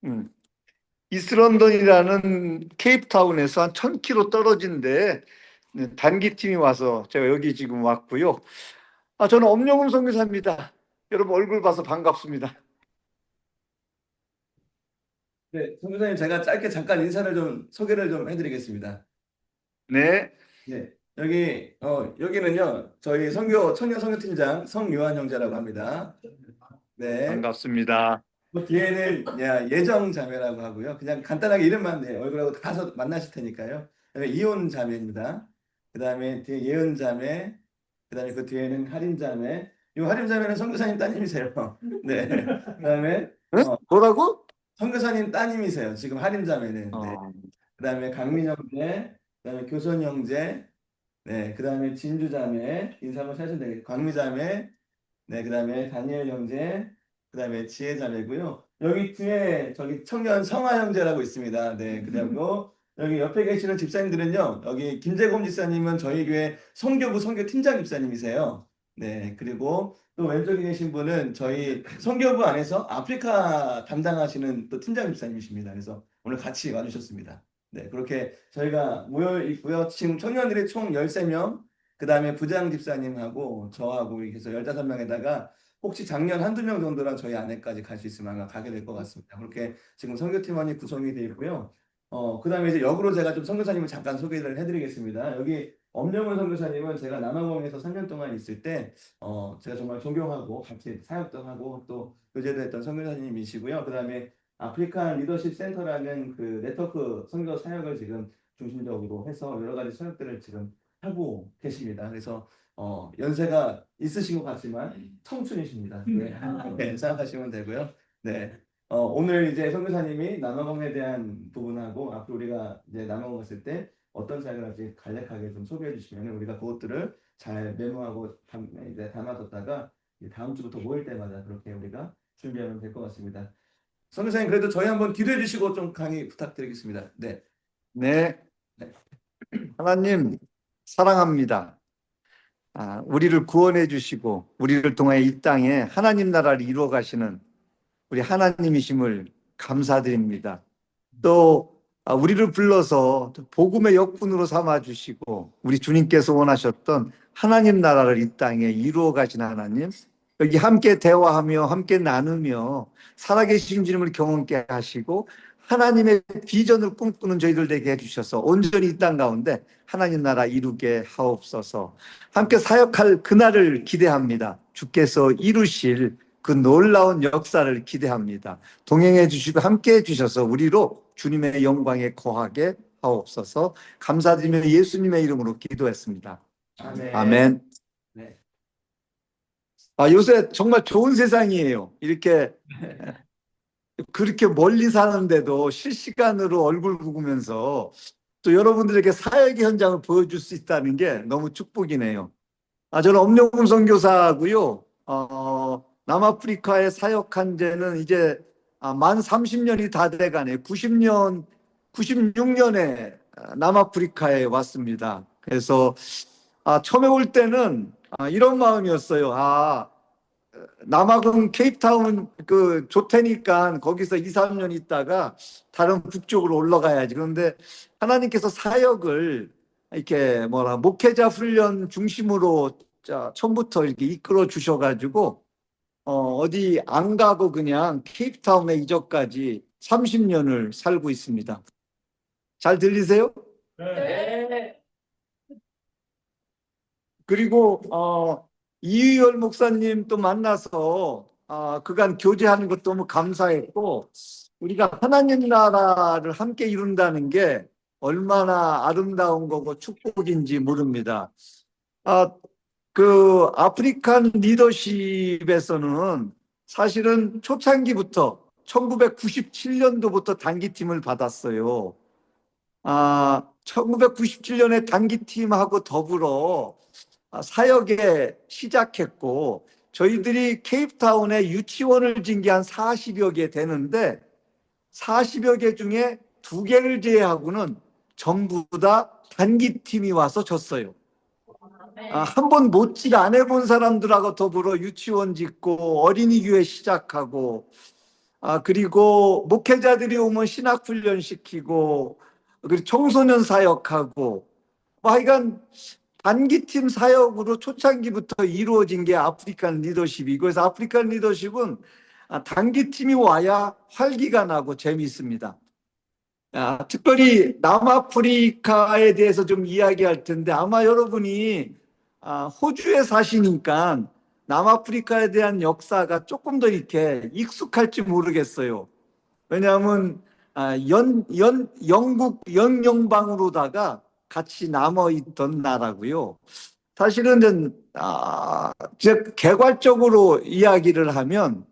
음, 이스런던이라는 케이프타운에서 한 1000km 떨어진데 단기팀이 와서 제가 여기 지금 왔고요. 저는 엄영훈 선교사입니다. 여러분 얼굴 봐서 반갑습니다. 네, 선교사님 제가 짧게 잠깐 인사를 좀 소개를 좀 해드리겠습니다. 네, 네, 여기는요 저희 선교 청년 선교팀장 성요한 형제라고 합니다. 네, 반갑습니다. 그 뒤에는 예정 자매라고 하고요. 그냥 간단하게 이름만 얼굴하고 가서 만나실 테니까요. 그다음에 이혼 자매입니다. 그다음에 뒤에 예은 자매, 그다음에 그 뒤에는 할인 자매. 이 할인 자매는 선교사님 따님이세요. 네, 그다음에 응? 뭐라고? 선교사님 따님이세요. 지금 할인 자매는. 네. 어, 그다음에 강민 형제, 그다음에 교선 형제, 네, 그다음에 진주 자매 인사 한번 하시면 되겠고 광미 자매, 네, 그다음에 다니엘 형제, 그다음에 지혜 자매고요. 여기 뒤에 저기 청년 성화 형제라고 있습니다. 네, 그리고 여기 옆에 계시는 집사님들은요. 여기 김재곤 집사님은 저희 교회 선교부 선교팀장 집사님이세요. 네, 그리고 또 왼쪽에 계신 분은 저희 선교부 안에서 아프리카 담당하시는 또 팀장 집사님이십니다. 그래서 오늘 같이 와주셨습니다. 네, 그렇게 저희가 모여 있고요. 지금 청년들이 총 13명, 그 다음에 부장 집사님하고 저하고 이렇게 해서 15명에다가 혹시 작년 한두 명 정도랑 저희 안에까지 갈 수 있으면 아마 가게 될 것 같습니다. 그렇게 지금 선교팀원이 구성이 되어 있고요. 그 다음에 이제 역으로 제가 좀 선교사님을 잠깐 소개를 해드리겠습니다. 여기 엄영훈 선교사님은 제가 남아공에서 3년 동안 있을 때, 제가 정말 존경하고 같이 사역도 하고 또 교제도 했던 선교사님이시고요. 그 다음에 아프리카 리더십 센터라는 그 네트워크 선교 사역을 지금 중심적으로 해서 여러 가지 사역들을 지금 하고 계십니다. 그래서 연세가 있으신 것 같지만 청춘이십니다. 네, 네, 생각하시면 되고요. 네. 오늘 이제 선교사님이 남아공에 대한 부분하고 앞으로 우리가 이제 남아공 갔을 때 어떤 사역을 할지 간략하게 좀 소개해 주시면 우리가 그것들을 잘 메모하고 이제 담아뒀다가 다음 주부터 모일 때마다 그렇게 우리가 준비하면 될 것 같습니다. 선교사님 그래도 저희 한번 기도해 주시고 좀 강의 부탁드리겠습니다. 네. 네, 네. 하나님 사랑합니다. 우리를 구원해 주시고 우리를 통해 이 땅에 하나님 나라를 이루어 가시는 우리 하나님이심을 감사드립니다. 또 우리를 불러서 복음의 역분으로 삼아 주시고 우리 주님께서 원하셨던 하나님 나라를 이 땅에 이루어 가신 하나님, 여기 함께 대화하며 함께 나누며 살아계신 주님을 경험케 하시고 하나님의 비전을 꿈꾸는 저희들 되게 해주셔서 온전히 이 땅 가운데 하나님 나라 이루게 하옵소서. 함께 사역할 그날을 기대합니다. 주께서 이루실 그 놀라운 역사를 기대합니다. 동행해 주시고 함께 해 주셔서 우리로 주님의 영광에 거하게 하옵소서. 감사드리며 예수님의 이름으로 기도했습니다. 아멘. 아멘. 네. 요새 정말 좋은 세상이에요. 이렇게 그렇게 멀리 사는데도 실시간으로 얼굴 보면서 또 여러분들에게 사역의 현장을 보여줄 수 있다는 게 너무 축복이네요. 저는 엄영훈 선교사고요. 남아프리카에 사역한 지는 이제 만 30년이 다 돼가네. 96년에 남아프리카에 왔습니다. 그래서 처음에 올 때는 이런 마음이었어요. 남아공 케이프타운 그 좋다니까 거기서 2, 3년 있다가 다른 북쪽으로 올라가야지. 그런데 하나님께서 사역을 이렇게 목회자 훈련 중심으로 처음부터 이렇게 이끌어 주셔가지고 어디 안 가고 그냥 케이프타운에 이전까지 30년을 살고 있습니다. 잘 들리세요? 네. 그리고 이유열 목사님 또 만나서 그간 교제하는 것도 너무 감사했고 우리가 하나님 나라를 함께 이룬다는 게 얼마나 아름다운 거고 축복인지 모릅니다. 그 아프리칸 리더십에서는 사실은 초창기부터 1997년도부터 단기팀을 받았어요. 1997년에 단기팀하고 더불어 사역에 시작했고 저희들이 케이프타운에 유치원을 진 게 한 40여 개 되는데 40여 개 중에 2개를 제외하고는 전부 다 단기팀이 와서 졌어요. 한 번 못질 안 해본 사람들하고 더불어 유치원 짓고 어린이 교회 시작하고 그리고 목회자들이 오면 신학훈련 시키고 그리고 청소년 사역하고 하여간 단기팀 사역으로 초창기부터 이루어진 게 아프리칸 리더십이고 그래서 아프리칸 리더십은 단기팀이 와야 활기가 나고 재미있습니다. 특별히 남아프리카에 대해서 좀 이야기할 텐데 아마 여러분이 호주에 사시니까 남아프리카에 대한 역사가 조금 더 이렇게 익숙할지 모르겠어요. 왜냐하면 영국 영연방으로다가 같이 남아있던 나라고요. 사실은 즉 개괄적으로 이야기를 하면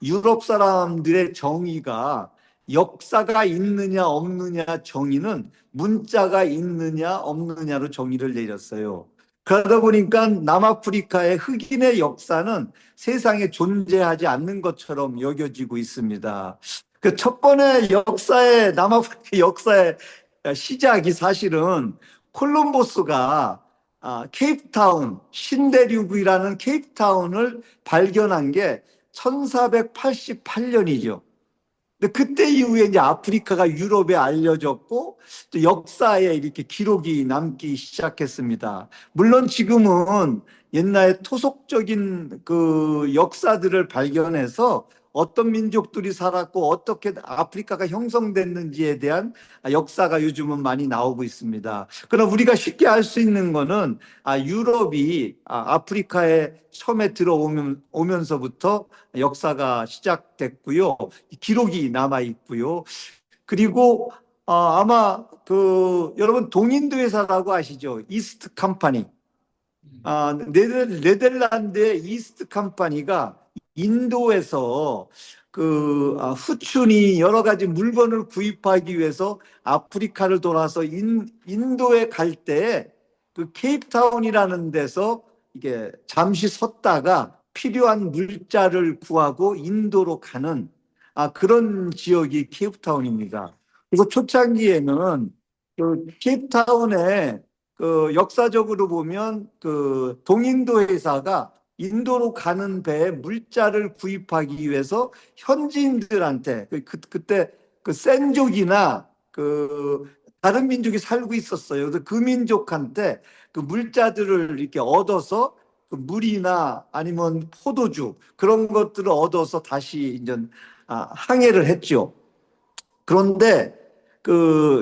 유럽 사람들의 정의가 역사가 있느냐 없느냐 정의는 문자가 있느냐 없느냐로 정의를 내렸어요. 그러다 보니까 남아프리카의 흑인의 역사는 세상에 존재하지 않는 것처럼 여겨지고 있습니다. 그 첫 번의 남아프리카 역사의 시작이 사실은 콜럼버스가 케이프타운, 신대륙이라는 케이프타운을 발견한 게 1488년이죠. 근데 그때 이후에 이제 아프리카가 유럽에 알려졌고 또 역사에 이렇게 기록이 남기 시작했습니다. 물론 지금은 옛날에 토속적인 그 역사들을 발견해서 어떤 민족들이 살았고 어떻게 아프리카가 형성됐는지에 대한 역사가 요즘은 많이 나오고 있습니다. 그러나 우리가 쉽게 알 수 있는 거는 유럽이 아프리카에 처음에 들어오면서부터 역사가 시작됐고요. 기록이 남아 있고요. 그리고 아마 여러분 동인도 회사라고 아시죠? 이스트 컴퍼니. 네덜란드의 이스트 컴퍼니가 인도에서 후춘이 여러 가지 물건을 구입하기 위해서 아프리카를 돌아서 인도에 갈 때 그 케이프타운이라는 데서 이게 잠시 섰다가 필요한 물자를 구하고 인도로 가는 그런 지역이 케이프타운입니다. 그래서 초창기에는 그 케이프타운에 역사적으로 보면 동인도 회사가 인도로 가는 배에 물자를 구입하기 위해서 현지인들한테 그때 센족이나 다른 민족이 살고 있었어요. 그래서 그 민족한테 그 물자들을 이렇게 얻어서 물이나 아니면 포도주 그런 것들을 얻어서 다시 이제 항해를 했죠. 그런데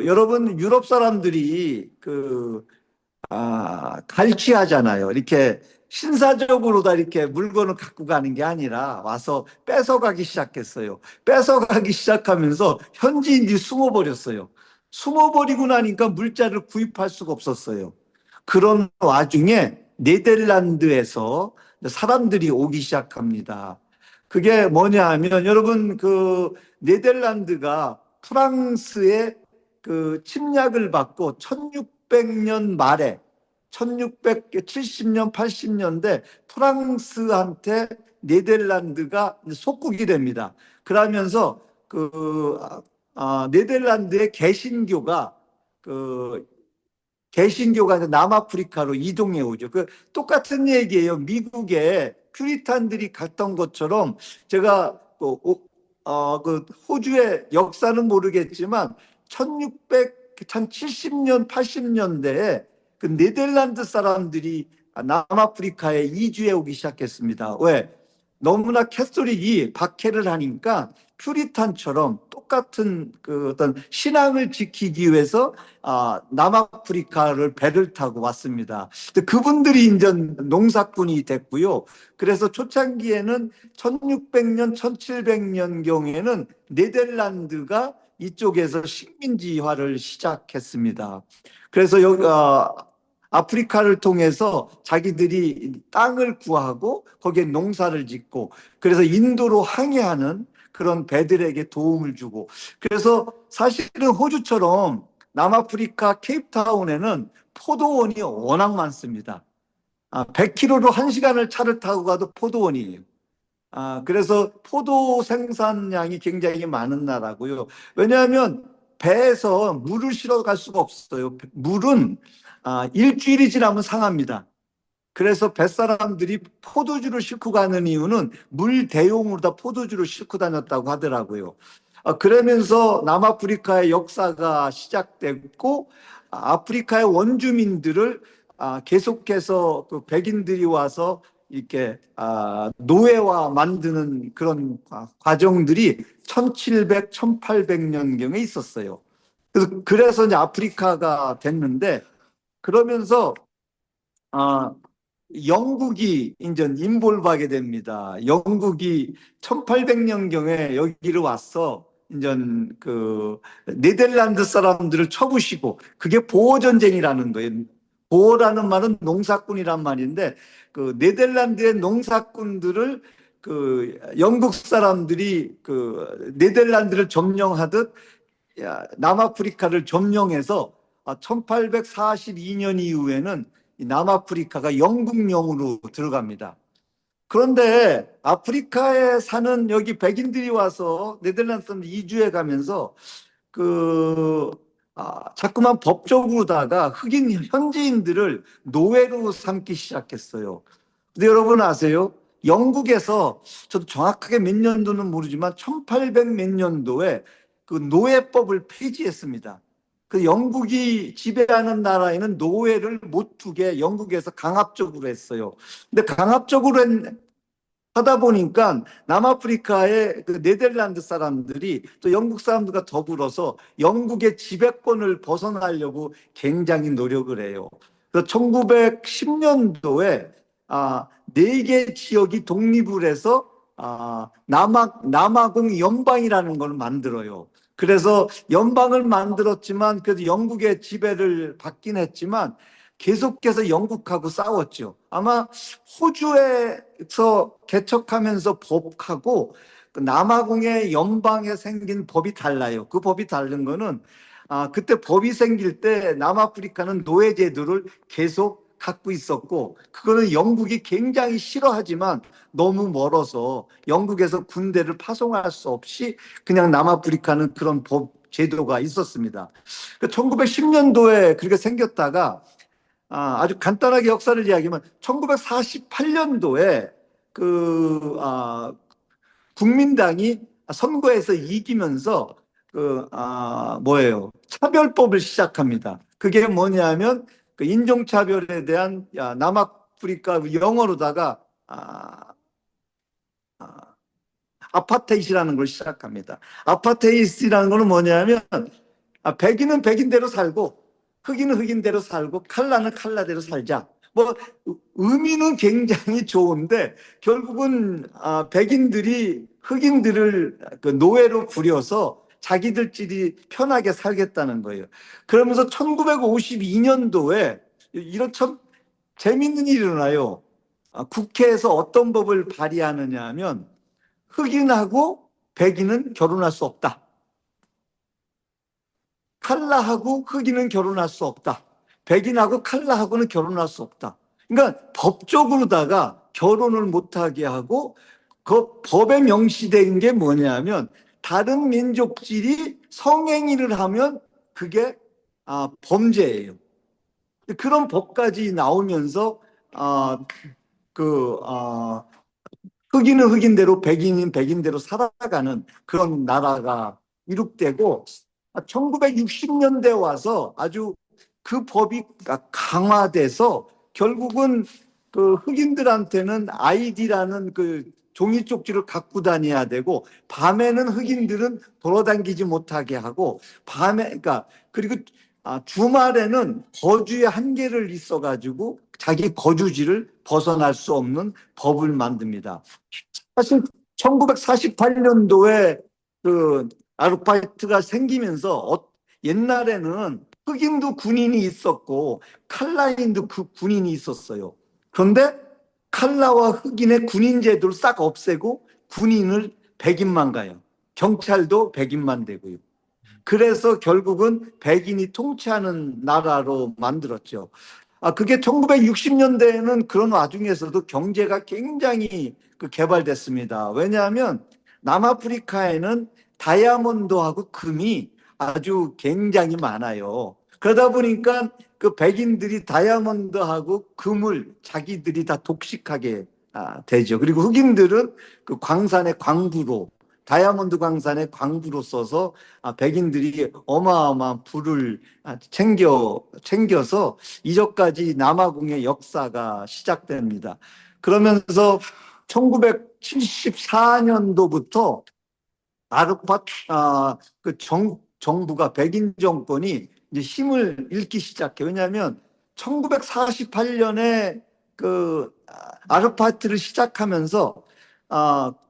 여러분 유럽 사람들이 갈취하잖아요. 이렇게 신사적으로 다 이렇게 물건을 갖고 가는 게 아니라 와서 뺏어가기 시작했어요. 뺏어가기 시작하면서 현지인들이 숨어버렸어요. 숨어버리고 나니까 물자를 구입할 수가 없었어요. 그런 와중에 네덜란드에서 사람들이 오기 시작합니다. 그게 뭐냐 하면 여러분 네덜란드가 프랑스의 침략을 받고 1600년 말에 1670년 80년대 프랑스한테 네덜란드가 속국이 됩니다. 그러면서 네덜란드의 개신교가 남아프리카로 이동해 오죠. 똑같은 얘기예요. 미국에 퓨리탄들이 갔던 것처럼 제가 호주의 역사는 모르겠지만 1070년, 80년대에 네덜란드 사람들이 남아프리카에 이주해 오기 시작했습니다. 왜? 너무나 캐톨릭이 박해를 하니까 퓨리탄처럼 똑같은 어떤 신앙을 지키기 위해서 남아프리카를 배를 타고 왔습니다. 그분들이 이제 농사꾼이 됐고요. 그래서 초창기에는 1600년, 1700년 경에는 네덜란드가 이쪽에서 식민지화를 시작했습니다. 그래서 아프리카를 통해서 자기들이 땅을 구하고 거기에 농사를 짓고 그래서 인도로 항해하는 그런 배들에게 도움을 주고 그래서 사실은 호주처럼 남아프리카 케이프타운에는 포도원이 워낙 많습니다. 100km로 1시간을 차를 타고 가도 포도원이에요. 그래서 포도 생산량이 굉장히 많은 나라고요. 왜냐하면 배에서 물을 실어 갈 수가 없어요. 물은 일주일이 지나면 상합니다. 그래서 뱃사람들이 포도주를 싣고 가는 이유는 물 대용으로 다 포도주를 싣고 다녔다고 하더라고요. 그러면서 남아프리카의 역사가 시작됐고, 아프리카의 원주민들을 계속해서 그 백인들이 와서 이렇게 노예화 만드는 그런 과정들이 1700, 1800년경에 있었어요. 그래서 이제 아프리카가 됐는데, 그러면서 영국이 이제 인볼브하게 됩니다. 영국이 1800년경에 여기를 와서 이제 그 네덜란드 사람들을 쳐부시고, 그게 보호전쟁이라는 거예요. 보호라는 말은 농사꾼이란 말인데, 그 네덜란드의 농사꾼들을 그 영국 사람들이 그 네덜란드를 점령하듯 남아프리카를 점령해서 1842년 이후에는 남아프리카가 영국령으로 들어갑니다. 그런데 아프리카에 사는 여기 백인들이 와서 네덜란드 사람 이주해 가면서 자꾸만 법적으로다가 흑인 현지인들을 노예로 삼기 시작했어요. 근데 여러분 아세요? 영국에서, 저도 정확하게 몇 년도는 모르지만 1800 몇 년도에 그 노예법을 폐지했습니다. 그 영국이 지배하는 나라에는 노예를 못 두게 영국에서 강압적으로 했어요. 근데 강압적으로 하다 보니까 남아프리카의 그 네덜란드 사람들이 또 영국 사람들과 더불어서 영국의 지배권을 벗어나려고 굉장히 노력을 해요. 그래서 1910년도에 네 개 지역이 독립을 해서 남아공 연방이라는 걸 만들어요. 그래서 연방을 만들었지만, 그래도 영국의 지배를 받긴 했지만 계속해서 영국하고 싸웠죠. 아마 호주에서 개척하면서 법하고 그 남아공의 연방에 생긴 법이 달라요. 그 법이 다른 거는 그때 법이 생길 때 남아프리카는 노예 제도를 계속 갖고 있었고, 그거는 영국이 굉장히 싫어하지만 너무 멀어서 영국에서 군대를 파송할 수 없이 그냥 남아프리카는 그런 법 제도가 있었습니다. 1910년도에 그렇게 생겼다가 아주 간단하게 역사를 이야기하면 1948년도에 국민당이 선거에서 이기면서 뭐예요? 차별법을 시작합니다. 그게 뭐냐면 그 인종차별에 대한 남아프리카 영어로다가 아파테이트라는 걸 시작합니다. 아파테이트라는 거는 뭐냐면 백인은 백인대로 살고 흑인은 흑인대로 살고 칼라는 칼라대로 살자. 뭐 의미는 굉장히 좋은데 결국은 백인들이 흑인들을 그 노예로 부려서 자기들끼리 편하게 살겠다는 거예요. 그러면서 1952년도에 이런 참 재밌는 일이 일어나요. 국회에서 어떤 법을 발의하느냐 하면 흑인하고 백인은 결혼할 수 없다. 칼라하고 흑인은 결혼할 수 없다. 백인하고 칼라하고는 결혼할 수 없다. 그러니까 법적으로다가 결혼을 못하게 하고, 그 법에 명시된 게 뭐냐면 다른 민족끼리 성행위를 하면 그게 범죄예요. 그런 법까지 나오면서 흑인은 흑인대로 백인은 백인대로 살아가는 그런 나라가 이룩되고, 1960년대 와서 아주 그 법이 강화돼서 결국은 그 흑인들한테는 아이디라는 그 종이 쪽지를 갖고 다녀야 되고, 밤에는 흑인들은 돌아다니지 못하게 하고, 그리고 주말에는 거주의 한계를 있어가지고 자기 거주지를 벗어날 수 없는 법을 만듭니다. 사실 1948년도에 그 아르파이트가 생기면서 옛날에는 흑인도 군인이 있었고 칼라인도 그 군인이 있었어요. 그런데 칼라와 흑인의 군인 제도를 싹 없애고 군인을 백인만 가요. 경찰도 백인만 되고요. 그래서 결국은 백인이 통치하는 나라로 만들었죠. 그게 1960년대에는 그런 와중에서도 경제가 굉장히 개발됐습니다. 왜냐하면 남아프리카에는 다이아몬드하고 금이 아주 굉장히 많아요. 그러다 보니까 그 백인들이 다이아몬드하고 금을 자기들이 다 독식하게 되죠. 그리고 흑인들은 그 광산의 광부로, 다이아몬드 광산의 광부로 써서 백인들이 어마어마한 부를 챙겨서 이전까지 남아공의 역사가 시작됩니다. 그러면서 1974년도부터 아르팟 정부가 백인 정권이 이제 힘을 잃기 시작해요. 왜냐하면 1948년에 그 아르파트를 시작하면서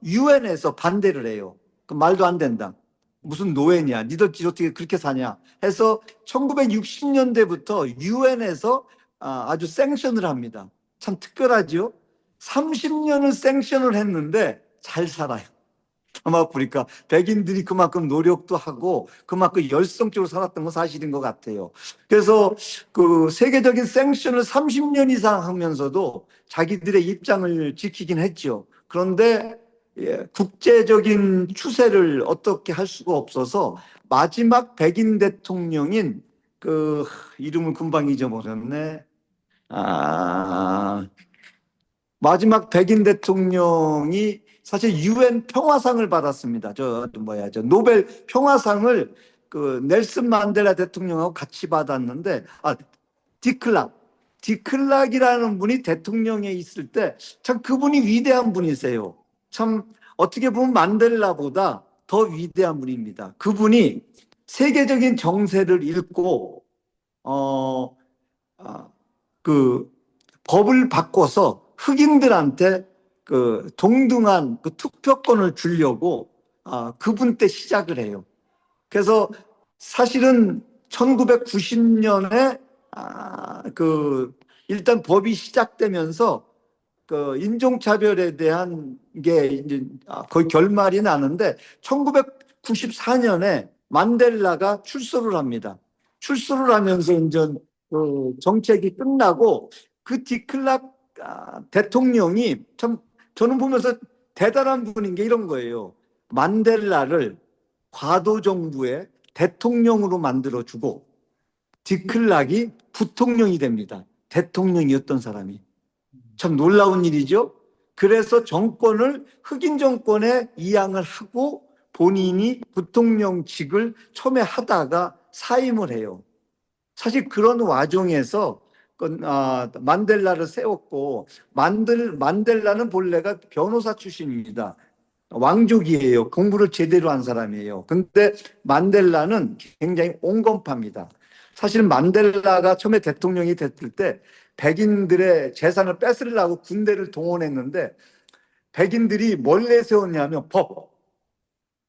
유엔에서 반대를 해요. 그 말도 안 된다. 무슨 노예냐? 니들끼리 어떻게 그렇게 사냐? 해서 1960년대부터 유엔에서 아주 생션을 합니다. 참 특별하죠? 30년을 생션을 했는데 잘 살아요. 남아프리카 백인들이 그만큼 노력도 하고 그만큼 열성적으로 살았던 건 사실인 것 같아요. 그래서 그 세계적인 생션을 30년 이상 하면서도 자기들의 입장을 지키긴 했죠. 그런데 국제적인 추세를 어떻게 할 수가 없어서 마지막 백인 대통령인 그 이름을 금방 잊어버렸네. 마지막 백인 대통령이 사실 유엔 평화상을 받았습니다. 저 노벨 평화상을 그 넬슨 만델라 대통령하고 같이 받았는데 디클락이라는 분이 대통령에 있을 때 참 그분이 위대한 분이세요. 참 어떻게 보면 만델라보다 더 위대한 분입니다. 그분이 세계적인 정세를 읽고 어, 아, 그 법을 바꿔서 흑인들한테 그 동등한 그 투표권을 주려고 그분 때 시작을 해요. 그래서 사실은 1990년에 그 일단 법이 시작되면서 그 인종차별에 대한 게 이제 거의 결말이 나는데 1994년에 만델라가 출소를 합니다. 출소를 하면서 이제 그 정책이 끝나고 그 디클락 대통령이 참 저는 보면서 대단한 분인 게 이런 거예요. 만델라를 과도 정부의 대통령으로 만들어주고 디클락이 부통령이 됩니다. 대통령이었던 사람이. 참 놀라운 일이죠. 그래서 정권을 흑인 정권에 이양을 하고 본인이 부통령직을 처음에 하다가 사임을 해요. 사실 그런 와중에서 만델라를 세웠고 만델라는 본래가 변호사 출신입니다. 왕족이에요. 공부를 제대로 한 사람이에요. 근데 만델라는 굉장히 온건파입니다. 사실 만델라가 처음에 대통령이 됐을 때 백인들의 재산을 뺏으려고 군대를 동원했는데 백인들이 뭘 내세웠냐면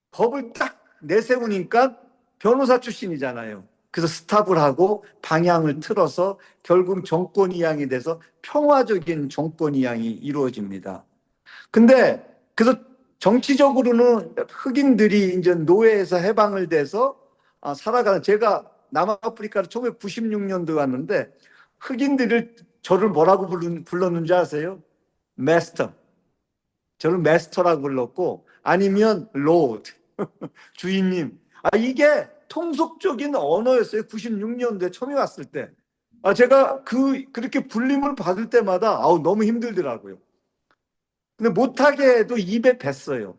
법을 딱 내세우니까 변호사 출신이잖아요. 그래서 스탑을 하고 방향을 틀어서 결국 정권 이양이 돼서 평화적인 정권 이양이 이루어집니다. 근데 그래서 정치적으로는 흑인들이 이제 노예에서 해방을 돼서 살아가는, 제가 남아프리카를 1996년도에 왔는데 흑인들을 저를 뭐라고 불렀는지 아세요? 마스터. 저를 마스터라고 불렀고 아니면 로드. 주인님. 이게 통속적인 언어였어요. 96년도에 처음에 왔을 때. 제가 그렇게 불림을 받을 때마다 너무 힘들더라고요. 근데 못하게 해도 입에 뱄어요.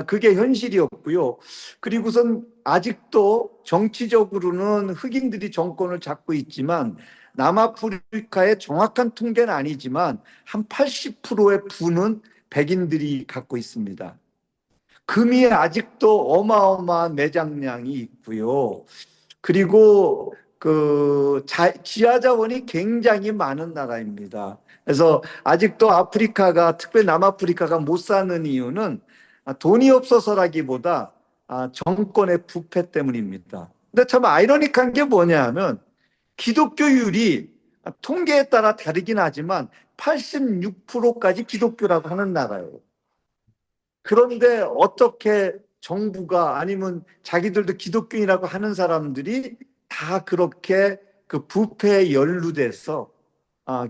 그게 현실이었고요. 그리고선 아직도 정치적으로는 흑인들이 정권을 잡고 있지만 남아프리카의 정확한 통계는 아니지만 한 80%의 부는 백인들이 갖고 있습니다. 금이 아직도 어마어마한 매장량이 있고요. 그리고 그 지하 자원이 굉장히 많은 나라입니다. 그래서 아직도 아프리카가, 특별히 남아프리카가 못 사는 이유는 돈이 없어서라기보다 정권의 부패 때문입니다. 근데 참 아이러니한 게 뭐냐 하면 기독교율이 통계에 따라 다르긴 하지만 86%까지 기독교라고 하는 나라예요. 그런데 어떻게 정부가 아니면 자기들도 기독교인이라고 하는 사람들이 다 그렇게 그 부패에 연루돼서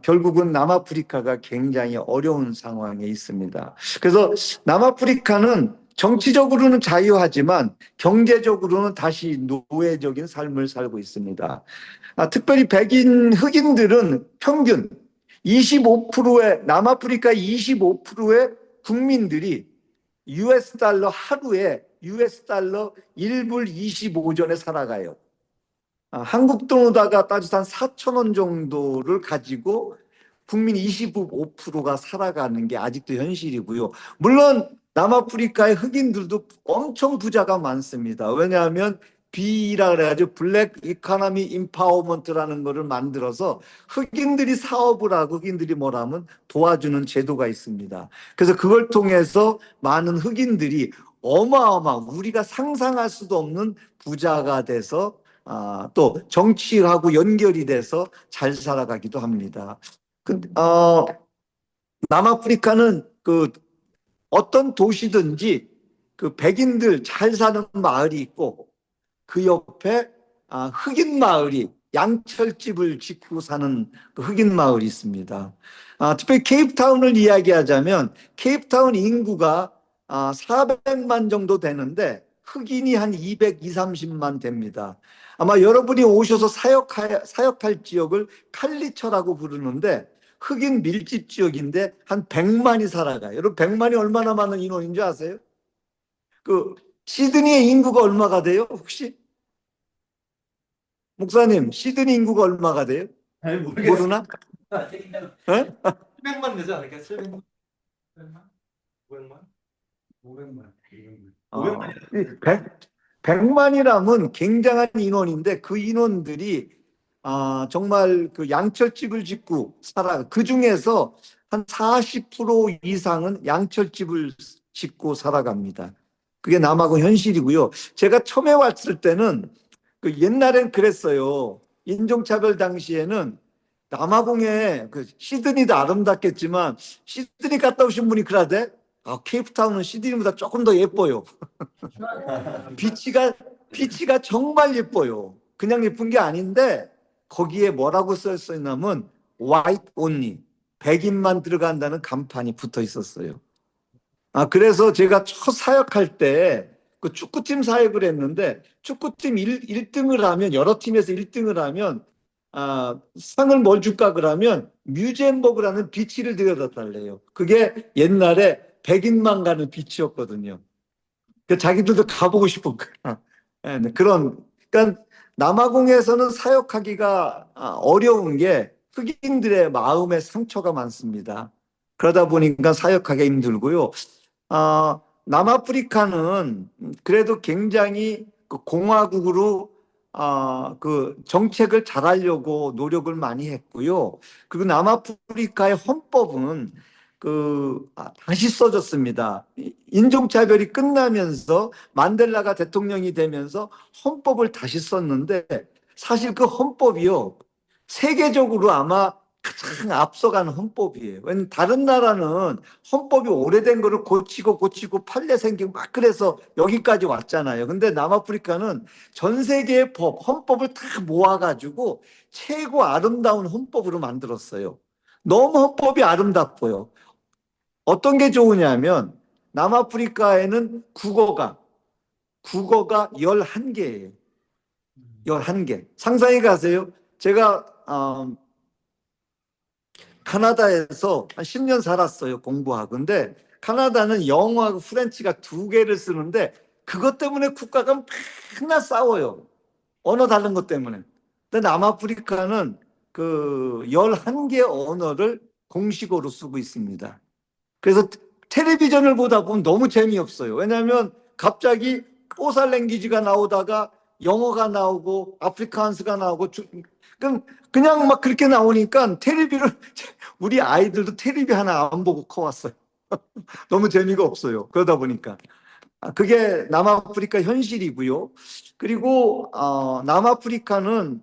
결국은 남아프리카가 굉장히 어려운 상황에 있습니다. 그래서 남아프리카는 정치적으로는 자유하지만 경제적으로는 다시 노예적인 삶을 살고 있습니다. 특별히 백인 흑인들은 평균 25%의 남아프리카 25%의 국민들이 US 달러 하루에 US 달러 1불 25전에 살아가요. 한국 돈으로다가 따져서 한 4천 원 정도를 가지고 국민 25%가 살아가는 게 아직도 현실이고요. 물론 남아프리카의 흑인들도 엄청 부자가 많습니다. 왜냐하면 B라 그래가지고 블랙 이코노미 임파워먼트라는 거를 만들어서 흑인들이 사업을 하고 흑인들이 뭐라면 도와주는 제도가 있습니다. 그래서 그걸 통해서 많은 흑인들이 우리가 상상할 수도 없는 부자가 돼서 또 정치하고 연결이 돼서 잘 살아가기도 합니다. 남아프리카는 어떤 도시든지 백인들 잘 사는 마을이 있고 그 옆에 흑인 마을이 양철집을 짓고 사는 흑인 마을이 있습니다. 특별히 케이프타운을 이야기하자면 케이프타운 인구가 400만 정도 되는데 흑인이 한 200, 30만 됩니다. 아마 여러분이 오셔서 사역할 지역을 칼리처라고 부르는데 흑인 밀집 지역인데 한 100만이 살아가요. 여러분 100만이 얼마나 많은 인원인 줄 아세요? 시드니의 인구가 얼마가 돼요? 혹시? 목사님, 시드니 인구가 얼마가 돼요? 잘 모르겠어요. 모르나? 에? 700만 되지 않을까? 700만? 500만? 500만. 500만. 100만이라면 굉장한 인원인데 그 인원들이 정말 양철집을 짓고 그 중에서 한 40% 이상은 양철집을 짓고 살아갑니다. 그게 남아공 현실이고요. 제가 처음에 왔을 때는 옛날엔 그랬어요. 인종차별 당시에는 남아공에 시드니도 아름답겠지만 시드니 갔다 오신 분이 그러대. 케이프타운은 시드니보다 조금 더 예뻐요. 비치가 정말 예뻐요. 그냥 예쁜 게 아닌데 거기에 뭐라고 써 있냐면 white only, 백인만 들어간다는 간판이 붙어 있었어요. 그래서 제가 첫 사역할 때 축구팀 사역을 했는데 축구팀 1등을 하면 여러 팀에서 1등을 하면 상을 뭘 줄까 그러면 뮤젠버그라는 비치를 들여다 달래요. 그게 옛날에 백인만 가는 비치였거든요. 자기들도 가보고 싶은 거야. 그러니까 남아공에서는 사역하기가 어려운 게 흑인들의 마음에 상처가 많습니다. 그러다 보니까 사역하기 힘들고요. 남아프리카는 그래도 굉장히 공화국으로 정책을 잘하려고 노력을 많이 했고요. 그리고 남아프리카의 헌법은 다시 써졌습니다. 인종차별이 끝나면서 만델라가 대통령이 되면서 헌법을 다시 썼는데 사실 그 헌법이요. 세계적으로 아마 가장 앞서가는 헌법이에요. 왜냐면 다른 나라는 헌법이 오래된 거를 고치고 판례 생기고 막 그래서 여기까지 왔잖아요. 근데 남아프리카는 전 세계의 헌법을 다 모아가지고 최고 아름다운 헌법으로 만들었어요. 너무 헌법이 아름답고요. 어떤 게 좋으냐면 남아프리카에는 국어가 11개예요. 11개. 상상해 가세요. 제가 카나다에서 한 10년 살았어요. 공부하고. 근데 카나다는 영어하고 프렌치가 2개를 쓰는데 그것 때문에 국가가 맨날 싸워요. 언어 다른 것 때문에. 근데 남아프리카는 11개 언어를 공식어로 쓰고 있습니다. 그래서 텔레비전을 보다 보면 너무 재미없어요. 왜냐하면 갑자기 오살랭귀지가 나오다가 영어가 나오고 아프리카안스가 나오고 그냥 막 그렇게 나오니까 우리 아이들도 텔레비 하나 안 보고 커왔어요. 너무 재미가 없어요. 그러다 보니까. 그게 남아프리카 현실이고요. 그리고 남아프리카는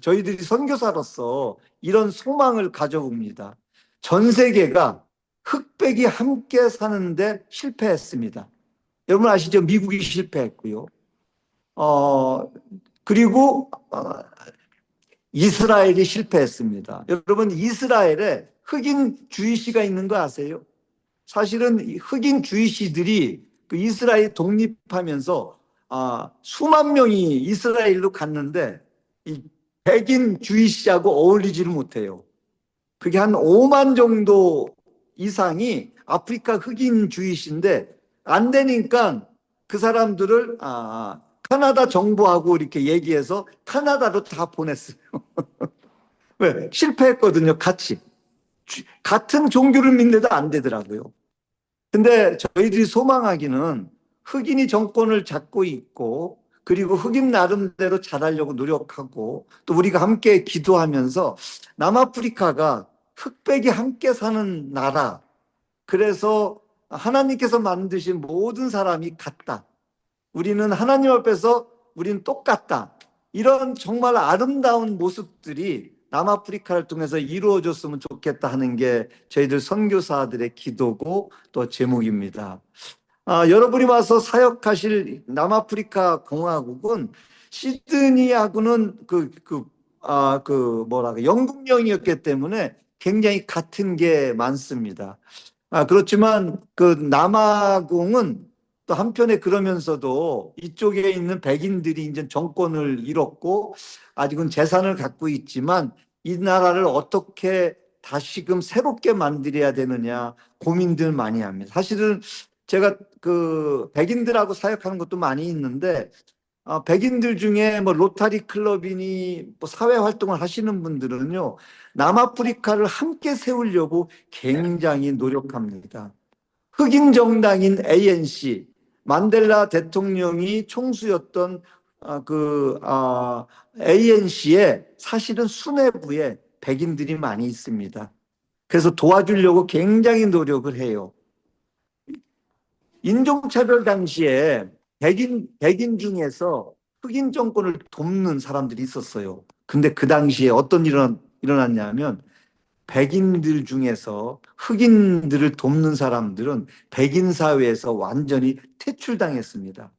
저희들이 선교사로서 이런 소망을 가져봅니다. 전 세계가 흑백이 함께 사는데 실패했습니다. 여러분 아시죠? 미국이 실패했고요. 그리고 이스라엘이 실패했습니다. 여러분 이스라엘에 흑인 주이시가 있는 거 아세요? 사실은 흑인 주이시들이 그 이스라엘 독립하면서 수만 명이 이스라엘로 갔는데 이 백인 주이시하고 어울리지를 못해요. 그게 한 5만 정도 이상이 아프리카 흑인 주이시인데 안 되니까 그 사람들을 카나다 정부하고 이렇게 얘기해서 카나다로 다 보냈어요. 왜? 실패했거든요, 같이. 같은 종교를 믿는데도 안 되더라고요. 근데 저희들이 소망하기는 흑인이 정권을 잡고 있고 그리고 흑인 나름대로 잘하려고 노력하고 또 우리가 함께 기도하면서 남아프리카가 흑백이 함께 사는 나라. 그래서 하나님께서 만드신 모든 사람이 같다. 우리는 하나님 앞에서 우리는 똑같다. 이런 정말 아름다운 모습들이 남아프리카를 통해서 이루어졌으면 좋겠다 하는 게 저희들 선교사들의 기도고 또 제목입니다. 여러분이 와서 사역하실 남아프리카 공화국은 시드니하고는 영국령이었기 때문에 굉장히 같은 게 많습니다. 그렇지만 그 남아공은 또 한편에 그러면서도 이쪽에 있는 백인들이 이제 정권을 잃었고 아직은 재산을 갖고 있지만 이 나라를 어떻게 다시금 새롭게 만들어야 되느냐 고민들 많이 합니다. 사실은 제가 그 백인들하고 사역하는 것도 많이 있는데 백인들 중에 뭐 로타리 클럽이니 뭐 사회 활동을 하시는 분들은요 남아프리카를 함께 세우려고 굉장히 노력합니다. 흑인 정당인 ANC 만델라 대통령이 총수였던 ANC에 사실은 수뇌부에 백인들이 많이 있습니다. 그래서 도와주려고 굉장히 노력을 해요. 인종차별 당시에 백인 중에서 흑인 정권을 돕는 사람들이 있었어요. 근데 그 당시에 어떤 일이 일어났냐면 백인들 중에서 흑인들을 돕는 사람들은 백인 사회에서 완전히 퇴출당했습니다.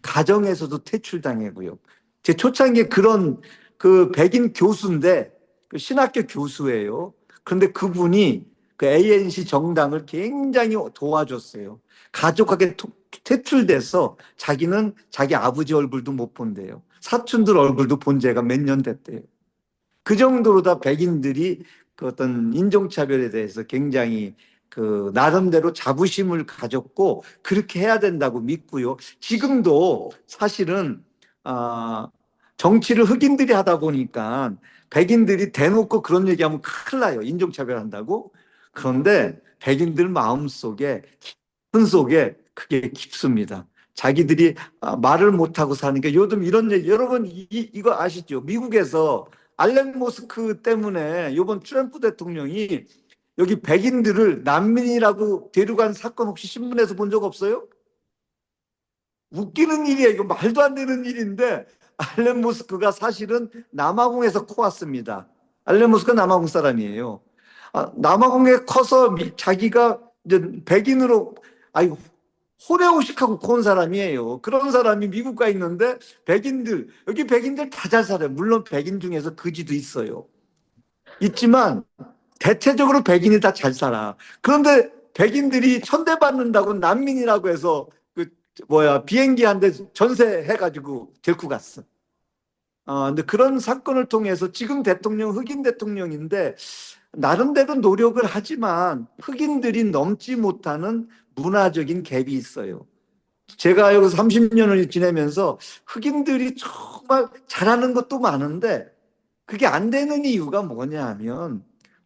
가정에서도 퇴출당했고요. 제 초창기에 그런 그 백인 교수인데 그 신학교 교수예요. 그런데 그분이 그 ANC 정당을 굉장히 도와줬어요. 가족에게 퇴출돼서 자기는 자기 아버지 얼굴도 못 본대요. 사촌들 얼굴도 본 지가 몇 년 됐대요. 그 정도로 다 백인들이 그 어떤 인종차별에 대해서 굉장히 그 나름대로 자부심을 가졌고 그렇게 해야 된다고 믿고요. 지금도 사실은 정치를 흑인들이 하다 보니까 백인들이 대놓고 그런 얘기하면 큰일 나요. 인종차별한다고. 그런데 백인들 마음속에 깊은 속에 그게 깊습니다. 자기들이 말을 못하고 사는 게 요즘 이런 얘기 여러분 이거 아시죠? 미국에서 알렌 모스크 때문에 이번 트럼프 대통령이 여기 백인들을 난민이라고 데려간 사건 혹시 신문에서 본 적 없어요? 웃기는 일이에요. 이거 말도 안 되는 일인데 알렌 모스크가 사실은 남아공에서 커왔습니다. 알렌 모스크가 남아공 사람이에요. 남아공에 커서 자기가 이제 백인으로 아이고 호레호식하고 온 사람이에요. 그런 사람이 미국 가 있는데 여기 백인들 다 잘 살아요. 물론 백인 중에서 거지도 있어요. 있지만 대체적으로 백인이 다 잘 살아. 그런데 백인들이 천대받는다고 난민이라고 해서 비행기 한 대 전세해가지고 데리고 갔어. 근데 그런 사건을 통해서 지금 대통령 흑인 대통령인데 나름대로 노력을 하지만 흑인들이 넘지 못하는 문화적인 갭이 있어요. 제가 여기서 30년을 지내면서 흑인들이 정말 잘하는 것도 많은데 그게 안 되는 이유가 뭐냐 하면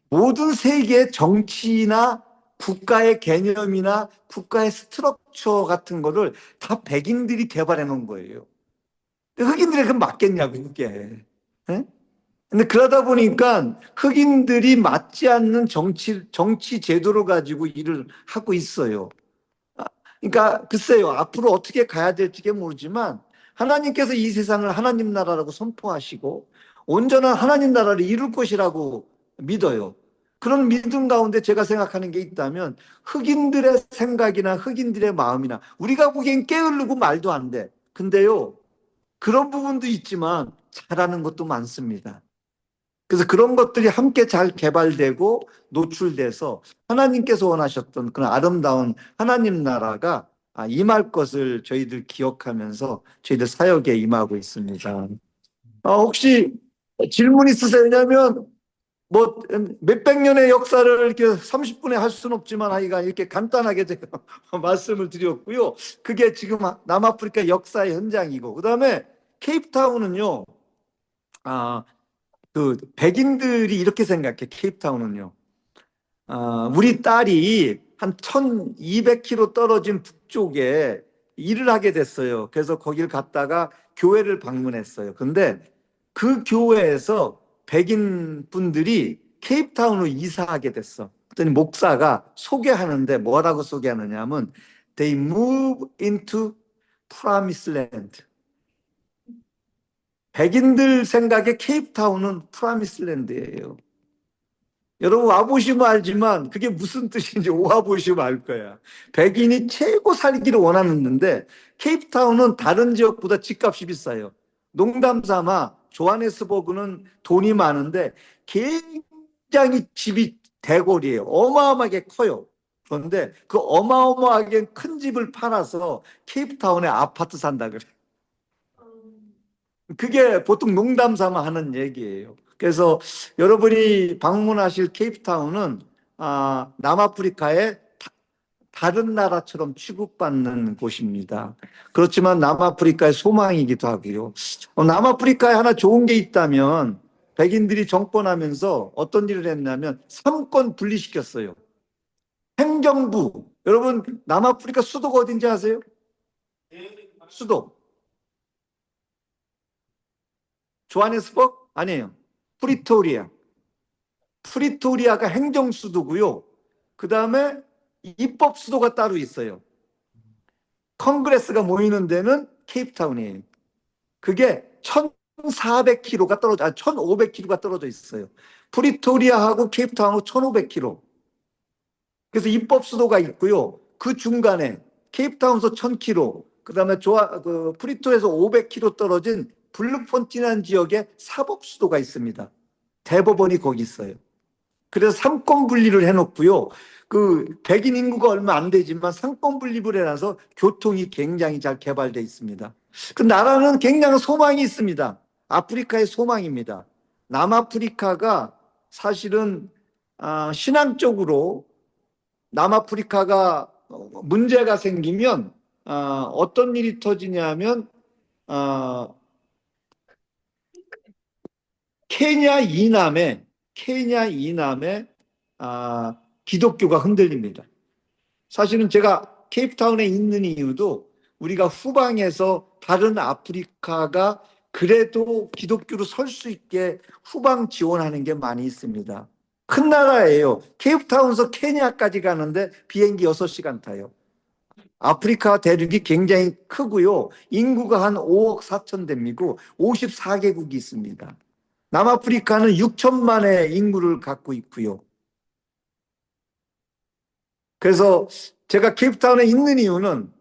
모든 세계의 정치나 국가의 개념이나 국가의 스트럭처 같은 거를 다 백인들이 개발해 놓은 거예요. 흑인들이 그럼 맞겠냐고, 그게. 예? 근데 그러다 보니까 흑인들이 맞지 않는 정치 제도를 가지고 일을 하고 있어요. 그러니까 글쎄요, 앞으로 어떻게 가야 될지 모르지만 하나님께서 이 세상을 하나님 나라라고 선포하시고 온전한 하나님 나라를 이룰 것이라고 믿어요. 그런 믿음 가운데 제가 생각하는 게 있다면 흑인들의 생각이나 흑인들의 마음이나 우리가 보기엔 게으르고 말도 안 돼. 근데요, 그런 부분도 있지만 잘하는 것도 많습니다. 그래서 그런 것들이 함께 잘 개발되고 노출돼서 하나님께서 원하셨던 그런 아름다운 하나님 나라가 임할 것을 저희들 기억하면서 저희들 사역에 임하고 있습니다. 혹시 질문 있으세요? 왜냐하면 뭐 몇백 년의 역사를 이렇게 30분에 할 수는 없지만 하여간 이렇게 간단하게 제가 말씀을 드렸고요. 그게 지금 남아프리카 역사의 현장이고, 그다음에 케이프타운은요. 아, 그 백인들이 이렇게 생각해. 케이프타운은요. 우리 딸이 한 1200km 떨어진 북쪽에 일을 하게 됐어요. 그래서 거기를 갔다가 교회를 방문했어요. 근데 그 교회에서 백인 분들이 케이프타운으로 이사하게 됐어. 그랬더니 목사가 소개하는데 뭐라고 소개하느냐 하면 They move into promised land. 백인들 생각에 케이프타운은 프라미스 랜드예요. 여러분 와보시면 알지만 그게 무슨 뜻인지 와보시면 알 거야. 백인이 최고 살기를 원하는데 케이프타운은 다른 지역보다 집값이 비싸요. 농담 삼아 조하네스버그는 돈이 많은데 굉장히 집이 대궐이에요. 어마어마하게 커요. 그런데 그 어마어마하게 큰 집을 팔아서 케이프타운에 아파트 산다 그래. 그게 보통 농담 삼아 하는 얘기예요. 그래서 여러분이 방문하실 케이프타운은 남아프리카의 다른 나라처럼 취급받는 곳입니다. 그렇지만 남아프리카의 소망이기도 하고요. 남아프리카에 하나 좋은 게 있다면 백인들이 정권하면서 어떤 일을 했냐면 삼권 분리시켰어요. 행정부. 여러분 남아프리카 수도가 어딘지 아세요? 수도. 조하네스버그? 아니에요. 프리토리아. 프리토리아가 행정 수도고요. 그 다음에 입법 수도가 따로 있어요. 컨그레스가 모이는 데는 케이프타운이에요. 그게 1,400km가 떨어져, 1,500km가 떨어져 있어요. 프리토리아하고 케이프타운하고 1,500km. 그래서 입법 수도가 있고요. 그 중간에 케이프타운에서 1,000km, 그다음에 프리토에서 500km 떨어진 블루폰티난 지역에 사법 수도가 있습니다. 대법원이 거기 있어요. 그래서 삼권 분리를 해놓고요. 그 백인 인구가 얼마 안 되지만 삼권 분립을 해놔서 교통이 굉장히 잘 개발되어 있습니다. 그 나라는 굉장한 소망이 있습니다. 아프리카의 소망입니다. 남아프리카가 사실은 신앙적으로 남아프리카가 문제가 생기면 어떤 일이 터지냐면 어, 케냐 이남에 기독교가 흔들립니다. 사실은 제가 케이프타운에 있는 이유도 우리가 후방에서 다른 아프리카가 그래도 기독교로 설 수 있게 후방 지원하는 게 많이 있습니다. 큰 나라예요. 케이프타운에서 케냐까지 가는데 비행기 6시간 타요. 아프리카 대륙이 굉장히 크고요. 인구가 한 5억 4천 대이고 54개국이 있습니다. 남아프리카는 6천만의 인구를 갖고 있고요. 그래서 제가 케이프타운에 있는 이유는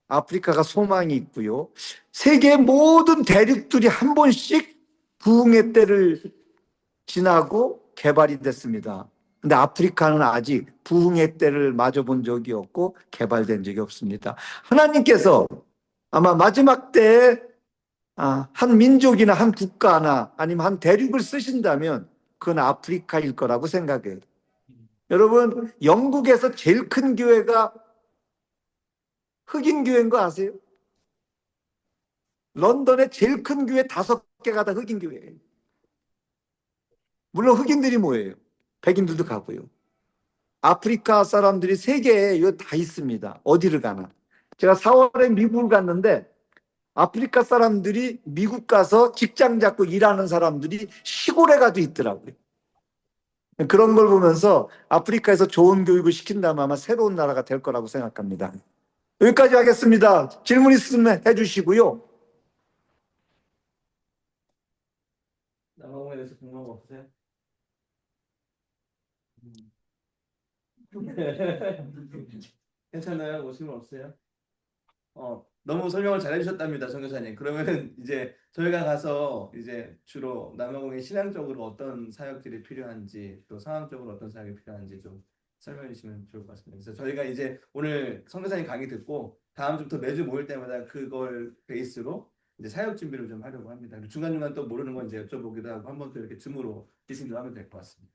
아프리카가 소망이 있고요. 세계 모든 대륙들이 한 번씩 부흥의 때를 지나고 개발이 됐습니다. 근데 아프리카는 아직 부흥의 때를 맞아본 적이 없고 개발된 적이 없습니다. 하나님께서 아마 마지막 때에 한 민족이나 한 국가나 아니면 한 대륙을 쓰신다면 그건 아프리카일 거라고 생각해요. 여러분, 영국에서 제일 큰 교회가 흑인 교회인 거 아세요? 런던의 제일 큰 교회 5개가 다 흑인 교회예요. 물론 흑인들이 뭐예요? 백인들도 가고요. 아프리카 사람들이 세계에 다 있습니다. 어디를 가나. 제가 4월에 미국을 갔는데 아프리카 사람들이 미국 가서 직장 잡고 일하는 사람들이 시골에 가도 있더라고요. 그런 걸 보면서 아프리카에서 좋은 교육을 시킨다면 아마 새로운 나라가 될 거라고 생각합니다. 여기까지 하겠습니다. 질문 있으면 해주시고요. 남아공에 대해서 궁금한 거 없어요? 괜찮아요? 오신 분 없어요? 너무 설명을 잘 해주셨답니다, 선교사님. 그러면 이제 저희가 가서 이제 주로 남아공의 신앙적으로 어떤 사역들이 필요한지 또 상황적으로 어떤 사역이 필요한지 좀 설명해 주시면 좋을 것 같습니다. 그래서 저희가 이제 오늘 선교사님 강의 듣고 다음 주부터 매주 모일 때마다 그걸 베이스로 이제 사역 준비를 좀 하려고 합니다. 중간중간 또 모르는 건 이제 여쭤보기도 하고 한번 또 이렇게 줌으로 리sin도 하면 될 것 같습니다.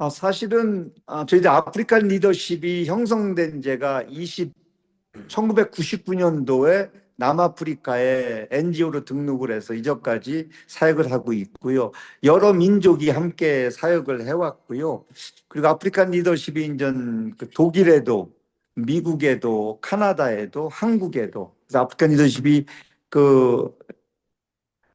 사실은 저희들 아프리칸 리더십이 형성된 지가 1999년도에 남아프리카에 NGO로 등록을 해서 이전까지 사역을 하고 있고요. 여러 민족이 함께 사역을 해왔고요. 그리고 아프리칸 리더십이 이제 독일에도, 미국에도, 카나다에도, 한국에도, 그래서 아프리칸 리더십이 그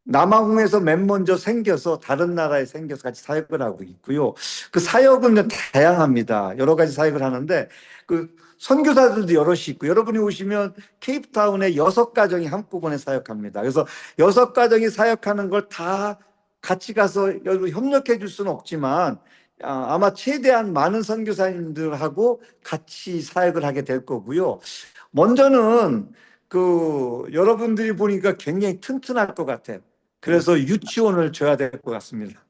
남아공에서 맨 먼저 생겨서 다른 나라에 생겨서 같이 사역을 하고 있고요. 그 사역은 다양합니다. 여러 가지 사역을 하는데 그 선교사들도 여럿이 있고, 여러분이 오시면 케이프타운에 6가정이 한꺼번에 사역합니다. 그래서 6가정이 사역하는 걸 다 같이 가서 여러분 협력해 줄 수는 없지만 아마 최대한 많은 선교사님들하고 같이 사역을 하게 될 거고요. 먼저는 여러분들이 보니까 굉장히 튼튼할 것 같아요. 그래서 유치원을 줘야 될 것 같습니다.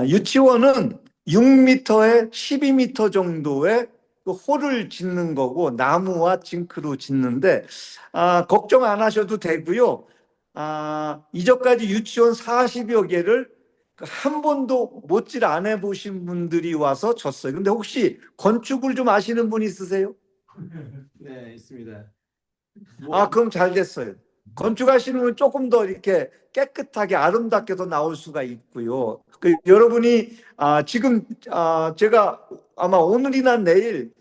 유치원은 6m에 12m 정도의 그 홀을 짓는 거고 나무와 징크로 짓는데 걱정 안 하셔도 되고요. 이전까지 유치원 40여 개를 한 번도 못질 안 해보신 분들이 와서 줬어요. 근데 혹시 건축을 좀 아시는 분 있으세요? 네, 있습니다. 그럼 잘 됐어요. 건축하시는 분 조금 더 이렇게 깨끗하게 아름답게 더 나올 수가 있고요. 여러분이 지금 제가 아마 오늘이나 내일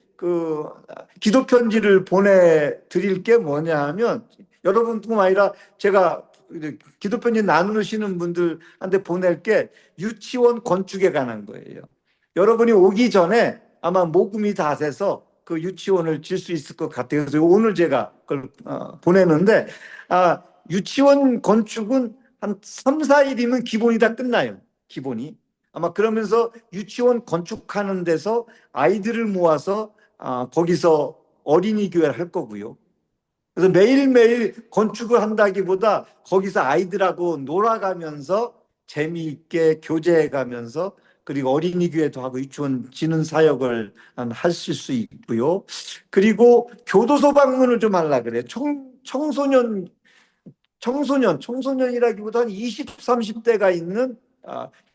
기도 편지를 보내드릴 게 뭐냐 하면 여러분뿐만 아니라 제가 기도 편지 나누시는 분들한테 보낼 게 유치원 건축에 관한 거예요. 여러분이 오기 전에 아마 모금이 다 돼서 그 유치원을 질 수 있을 것 같아요. 그래서 오늘 제가 그걸 보내는데 유치원 건축은 한 3, 4일이면 기본이 다 끝나요. 기본이. 아마 그러면서 유치원 건축하는 데서 아이들을 모아서 거기서 어린이 교회를 할 거고요. 그래서 매일매일 건축을 한다기보다 거기서 아이들하고 놀아가면서 재미있게 교제해가면서 그리고 어린이 교회도 하고 유치원 지는 사역을 하실 수 있고요. 그리고 교도소 방문을 좀 하려고 그래요. 청소년이라기보다 한 20, 30대가 있는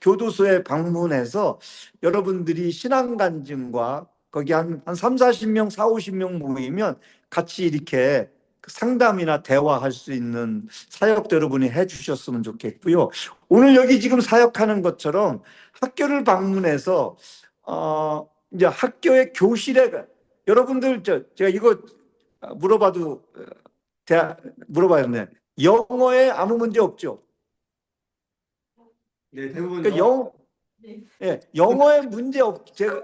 교도소에 방문해서 여러분들이 신앙 간증과 거기 한 3, 40명, 4, 50명 모이면 같이 이렇게 상담이나 대화할 수 있는 사역도 여러분이 해주셨으면 좋겠고요. 오늘 여기 지금 사역하는 것처럼 학교를 방문해서 이제 학교의 교실에 여러분들 제가 이거 물어봐도 물어봐야겠네. 영어에 아무 문제 없죠? 네, 대부분 그러니까 예, 영어에 문제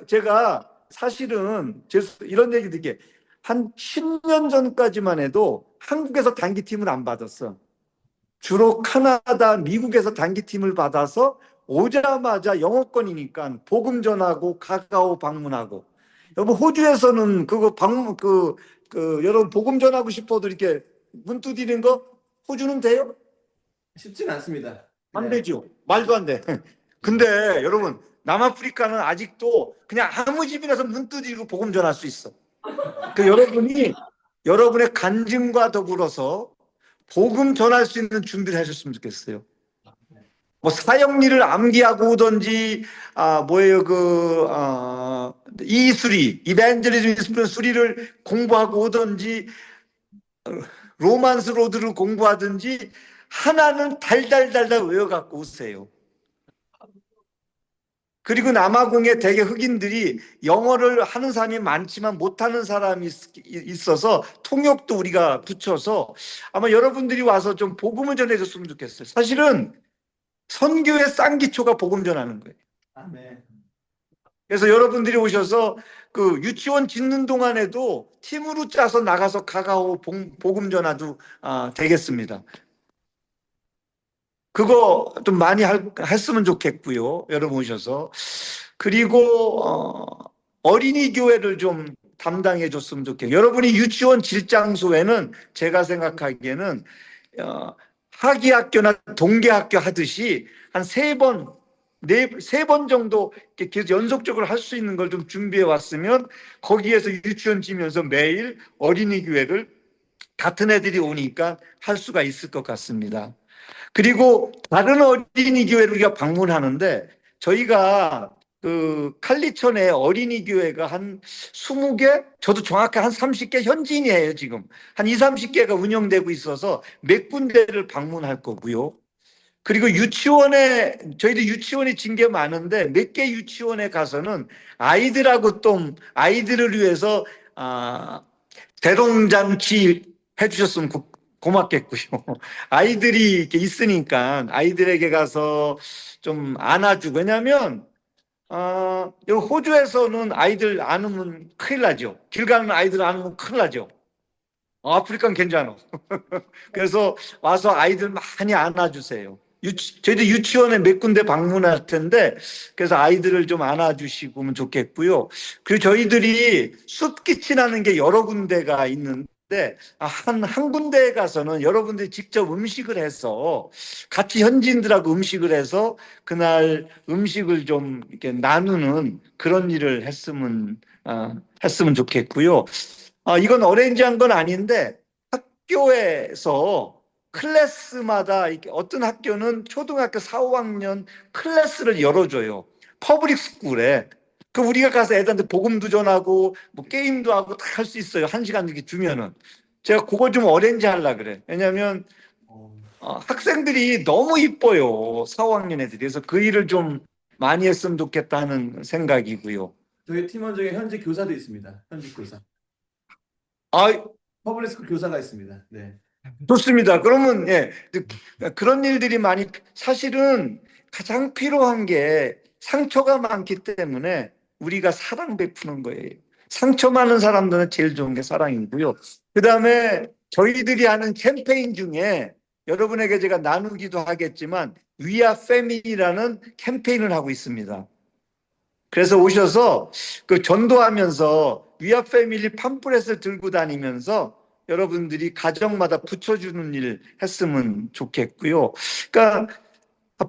제가 사실은 이런 얘기 드릴게. 한 10년 전까지만 해도 한국에서 단기팀을 안 받았어. 주로 카나다, 미국에서 단기팀을 받아서 오자마자 영어권이니까 복음 전하고 카카오 방문하고. 여러분 호주에서는 그거 방문 여러분 복음 전하고 싶어도 이렇게 문 두드리는 거 호주는 돼요? 쉽지는 않습니다. 안 네. 되죠. 말도 안 돼. 근데 여러분 남아프리카는 아직도 그냥 아무 집이라서 문 두드리고 복음 전할 수 있어. 여러분이 여러분의 간증과 더불어서 복음 전할 수 있는 준비를 하셨으면 좋겠어요. 뭐 사형리를 암기하고 오든지 뭐예요 이수리 이벤젤리즘 수리를 공부하고 오든지 로만스 로드를 공부하든지 하나는 달달달달 외워갖고 오세요. 그리고 남아공에 대개 흑인들이 영어를 하는 사람이 많지만 못하는 사람이 있어서 통역도 우리가 붙여서 아마 여러분들이 와서 좀 복음을 전해줬으면 좋겠어요. 사실은 선교의 쌍기초가 복음 전하는 거예요. 아멘. 그래서 여러분들이 오셔서 유치원 짓는 동안에도 팀으로 짜서 나가서 카카오 복음 전화도 되겠습니다. 그거 좀 많이 했으면 좋겠고요. 여러분 오셔서. 그리고 어린이 교회를 좀 담당해 줬으면 좋겠어요. 여러분이 유치원 질 장소에는 제가 생각하기에는 하기학교나 동계학교 하듯이 한 3번 세 번 정도 이렇게 계속 연속적으로 할 수 있는 걸 좀 준비해 왔으면 거기에서 유치원 지면서 매일 어린이 교회를 같은 애들이 오니까 할 수가 있을 것 같습니다. 그리고 다른 어린이 교회를 우리가 방문하는데 저희가 그 칼리천에 어린이 교회가 한 20개, 저도 정확히 한 30개 현지인이에요, 지금. 한 2, 30개가 운영되고 있어서 몇 군데를 방문할 거고요. 그리고 유치원에, 저희도 유치원이 징계 많은데 몇 개 유치원에 가서는 아이들하고 좀, 아이들을 위해서, 대동잔치 해주셨으면 고맙겠고요. 아이들이 이렇게 있으니까 아이들에게 가서 좀 안아주고, 왜냐면, 여기 호주에서는 아이들 안으면 큰일 나죠. 길 가는 아이들 안으면 큰일 나죠. 아프리카는 괜찮아. 그래서 와서 아이들 많이 안아주세요. 저희도 유치원에 몇 군데 방문할 텐데, 그래서 아이들을 좀 안아주시면 좋겠고요. 그리고 저희들이 숲기치라는 게 여러 군데가 있는데, 한 군데에 가서는 여러분들이 직접 음식을 해서 같이 현지인들하고 음식을 해서 그날 음식을 좀 이렇게 나누는 그런 일을 했으면 좋겠고요. 이건 어레인지한 건 아닌데 학교에서 클래스마다 이렇게 어떤 학교는 초등학교 4, 5학년 클래스를 열어줘요. 퍼블릭 스쿨에. 그 우리가 가서 애들한테 복음도 전하고 뭐 게임도 하고 다 할 수 있어요. 1시간 이렇게 주면은. 제가 그거 좀 어레인지 하려고 그래. 왜냐하면 학생들이 너무 이뻐요. 4, 5학년 애들이. 그래서 그 일을 좀 많이 했으면 좋겠다는 생각이고요. 저희 팀원 중에 현지 교사도 있습니다. 현지 교사. 아, 퍼블릭 스쿨 교사가 있습니다. 네. 좋습니다. 그러면 예, 그런 일들이 많이 사실은 가장 필요한 게 상처가 많기 때문에 우리가 사랑 베푸는 거예요. 상처 많은 사람들은 제일 좋은 게 사랑이고요. 그다음에 저희들이 하는 캠페인 중에 여러분에게 제가 나누기도 하겠지만 We Are Family라는 캠페인을 하고 있습니다. 그래서 오셔서 그 전도하면서 We Are Family 팜플렛을 들고 다니면서 여러분들이 가정마다 붙여주는 일 했으면 좋겠고요. 그러니까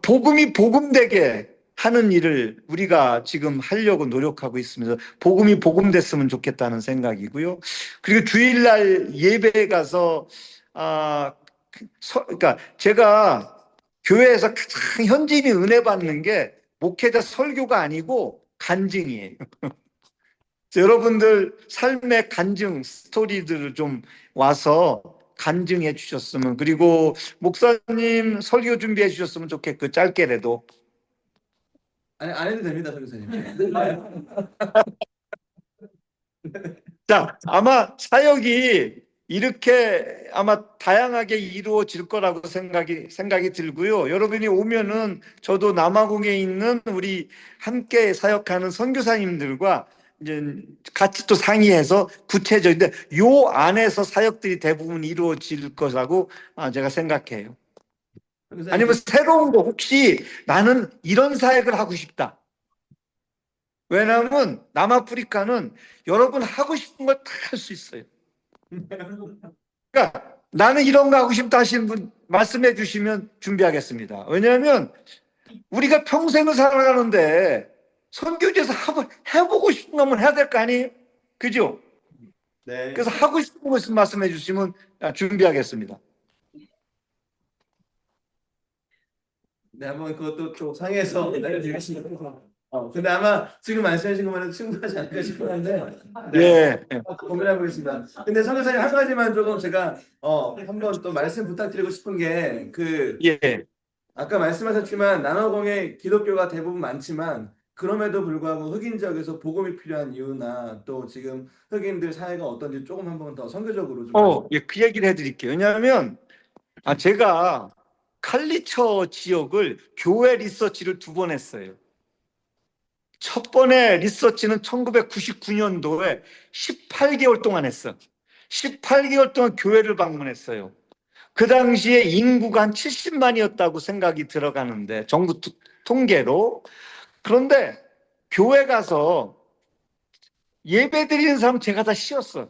복음이 복음되게 하는 일을 우리가 지금 하려고 노력하고 있습니다. 복음이 복음됐으면 좋겠다는 생각이고요. 그리고 주일날 예배에 가서 그러니까 제가 교회에서 가장 현지인이 은혜 받는 게 목회자 설교가 아니고 간증이에요. 여러분들 삶의 간증 스토리들을 좀 와서 간증해 주셨으면, 그리고 목사님 설교 준비해 주셨으면 좋겠고, 짧게라도. 아니, 안 해도 됩니다, 선교사님. 자, 아마 사역이 이렇게 아마 다양하게 이루어질 거라고 생각이 들고요. 여러분이 오면은 저도 남아공에 있는 우리 함께 사역하는 선교사님들과 이제 같이 또 상의해서 구체적인데 요 안에서 사역들이 대부분 이루어질 거라고 제가 생각해요. 선교사님, 아니면 새로운 거 혹시 나는 이런 사역을 하고 싶다. 왜냐하면 남아프리카는 여러분 하고 싶은 걸 다 할 수 있어요. 그러니까 나는 이런 거 하고 싶다 하시는 분 말씀해 주시면 준비하겠습니다. 왜냐하면 우리가 평생을 살아가는데 선교지에서 해보고 싶은 거 한번 해야 될 거 아니에요? 그죠? 네. 그래서 하고 싶은 것을 말씀해 주시면 준비하겠습니다. 네, 한번 그것도 좀 상의해서 내려드리겠습니다. 근데 아마 지금 말씀하신 것만은 충분하지 않을까 싶은데, 네, 예. 고민해 보겠습니다. 근데 선교사님 한 가지만 조금 제가 한번 또 말씀 부탁드리고 싶은 게 예. 아까 말씀하셨지만 남아공에 기독교가 대부분 많지만 그럼에도 불구하고 흑인 지역에서 복음이 필요한 이유나 또 지금 흑인들 사회가 어떤지 조금 한번 더 선교적으로 좀 예, 그 얘기를 해드릴게요. 왜냐하면 제가 칼리처 지역을 교회 리서치를 2번 했어요. 첫 번에 리서치는 1999년도에 18개월 동안 했어. 18개월 동안 교회를 방문했어요. 그 당시에 인구가 한 70만이었다고 생각이 들어가는데, 정부 통계로. 그런데 교회 가서 예배 드리는 사람 제가 다 씌웠어.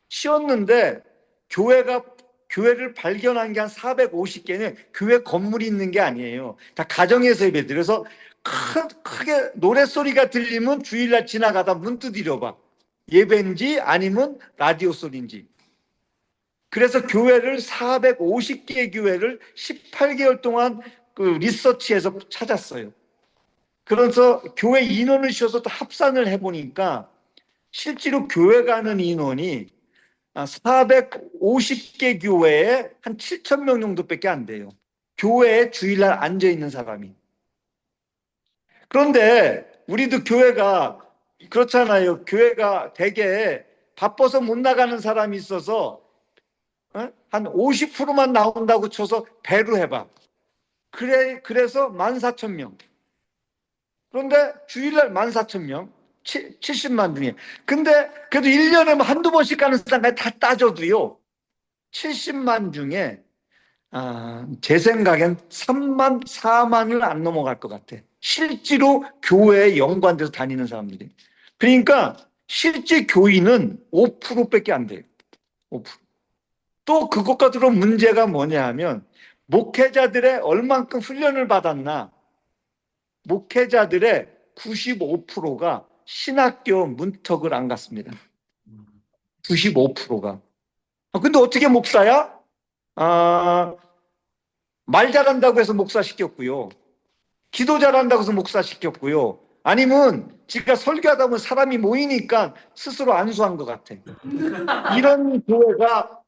씌웠는데 교회를 발견한 게 한 450개는 교회 건물이 있는 게 아니에요. 다 가정에서 예배 드려서 크게 노랫소리가 들리면 주일날 지나가다 문 두드려봐. 예배인지 아니면 라디오 소리인지. 그래서 교회를 450개 교회를 18개월 동안 그 리서치해서 찾았어요. 그래서 교회 인원을 쉬어서 또 합산을 해보니까 실제로 교회 가는 인원이 450개 교회에 한 7천 명 정도밖에 안 돼요. 교회에 주일날 앉아 있는 사람이. 그런데 우리도 교회가 그렇잖아요. 교회가 되게 바빠서 못 나가는 사람이 있어서 한 50%만 나온다고 쳐서 배로 해봐. 그래서 14,000명. 그런데 주일날 14,000명, 70만 중에. 근데 그래도 1년에 뭐 한두 번씩 가는 사람까지 다 따져도요. 70만 중에 제 생각엔 3만, 4만을 안 넘어갈 것 같아. 실제로 교회에 연관돼서 다니는 사람들이. 그러니까 실제 교인은 5%밖에 안 돼요. 5%. 또 그것과 들어온 문제가 뭐냐 하면 목회자들의 얼만큼 훈련을 받았나. 목회자들의 95%가 신학교 문턱을 안 갔습니다. 95%가. 근데 어떻게 목사야? 말 잘한다고 해서 목사 시켰고요. 기도 잘한다고 해서 목사 시켰고요. 아니면 지가 설교하다 보면 사람이 모이니까 스스로 안수한 것 같아. 이런 교회가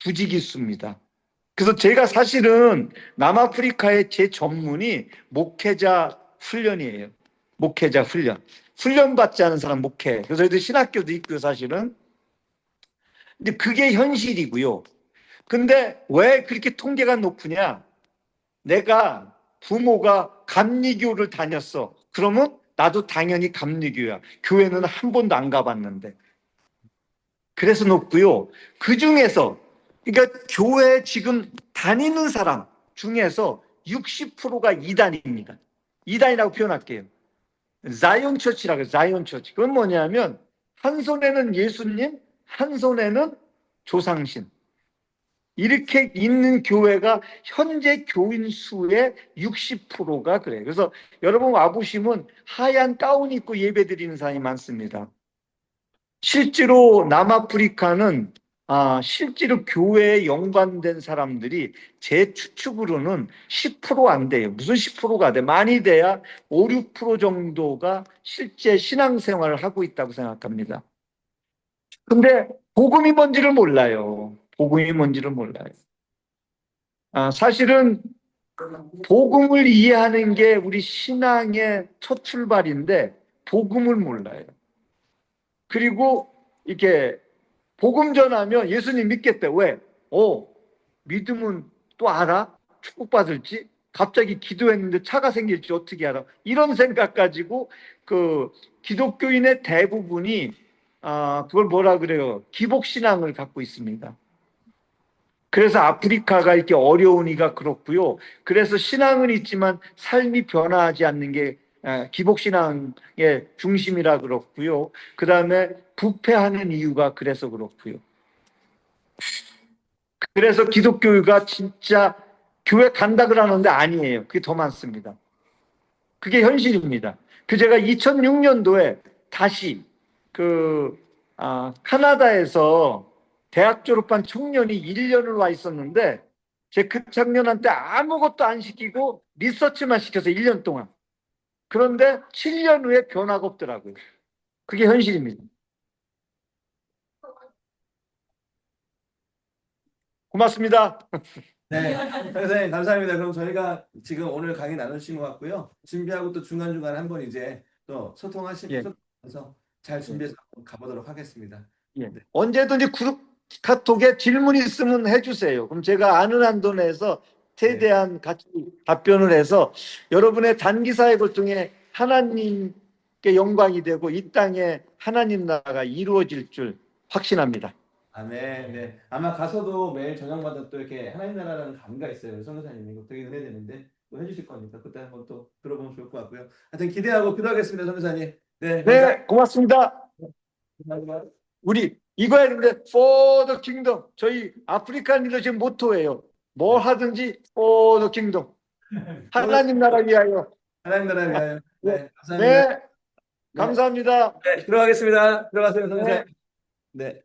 부지기수입니다. 그래서 제가 사실은 남아프리카의 제 전문이 목회자 훈련이에요. 목회자 훈련. 훈련받지 않은 사람 목회. 그래서 저희들 신학교도 있고요, 사실은. 근데 그게 현실이고요. 근데 왜 그렇게 통계가 높으냐? 내가 부모가 감리교를 다녔어. 그러면 나도 당연히 감리교야. 교회는 한 번도 안 가봤는데. 그래서 높고요. 그 중에서 그러니까 교회 지금 다니는 사람 중에서 60%가 이단입니다. 이단이라고 표현할게요. 자이언 처치라고 해요. 자이언 처치. 그건 뭐냐면 한 손에는 예수님, 한 손에는 조상신. 이렇게 있는 교회가 현재 교인 수의 60%가 그래요. 그래서 여러분 와보시면 하얀 가운 입고 예배 드리는 사람이 많습니다. 실제로 남아프리카는 실제로 교회에 연관된 사람들이 제 추측으로는 10%안 돼요. 무슨 10%가 돼? 많이 돼야 5, 6% 정도가 실제 신앙생활을 하고 있다고 생각합니다. 근데 복음이 뭔지를 몰라요. 복음이 뭔지를 몰라요. 사실은 복음을 이해하는 게 우리 신앙의 첫 출발인데 복음을 몰라요. 그리고 이렇게 복음 전하면 예수님 믿겠대. 왜? 믿으면 또 알아? 축복받을지? 갑자기 기도했는데 차가 생길지 어떻게 알아? 이런 생각 가지고 그 기독교인의 대부분이 그걸 뭐라 그래요? 기복신앙을 갖고 있습니다. 그래서 아프리카가 이렇게 어려우니까 그렇고요. 그래서 신앙은 있지만 삶이 변화하지 않는 게 기복신앙의 중심이라 그렇고요. 그 다음에 부패하는 이유가 그래서 그렇고요. 그래서 기독교가 진짜 교회 간다 그러는데 아니에요. 그게 더 많습니다. 그게 현실입니다. 제가 2006년도에 다시 캐나다에서 대학 졸업한 청년이 1년을 와 있었는데 제 그 청년한테 아무것도 안 시키고 리서치만 시켜서 1년 동안. 그런데 7년 후에 변화가 없더라고요. 그게 현실입니다. 고맙습니다. 네, 선생님 감사합니다. 그럼 저희가 지금 오늘 강의 나누신 것 같고요. 준비하고 또 중간중간에 한번 이제 또 예. 소통하시면서 잘 준비해서 한번 가보도록 하겠습니다. 예. 네. 언제든지 그룹 카톡에 질문 있으면 해주세요. 그럼 제가 아는 한도 내에서 최대한 같이 답변을 해서 여러분의 단기 사역을 통해 하나님께 영광이 되고 이 땅에 하나님 나라가 이루어질 줄 확신합니다. 아멘. 네. 아마 가서도 매일 저녁마다 또 이렇게 하나님 나라라는 강의가 있어요. 선교사님이 이거 되게 은혜되는데 또 해주실 거니까 그때 한번 또 들어보면 좋을 것 같고요. 하여튼 기대하고 기도하겠습니다, 선교사님. 네, 네, 고맙습니다. 감사합니다. 우리 이거 했는데 For the Kingdom 저희 아프리칸 리더십 모토예요. 뭘 하든지 For the Kingdom 하나님 나라 위하여. 하나님 나라 위하여. 네, 감사합니다. 네, 네, 감사합니다. 네, 들어가겠습니다. 들어가세요, 선생. 네. 네.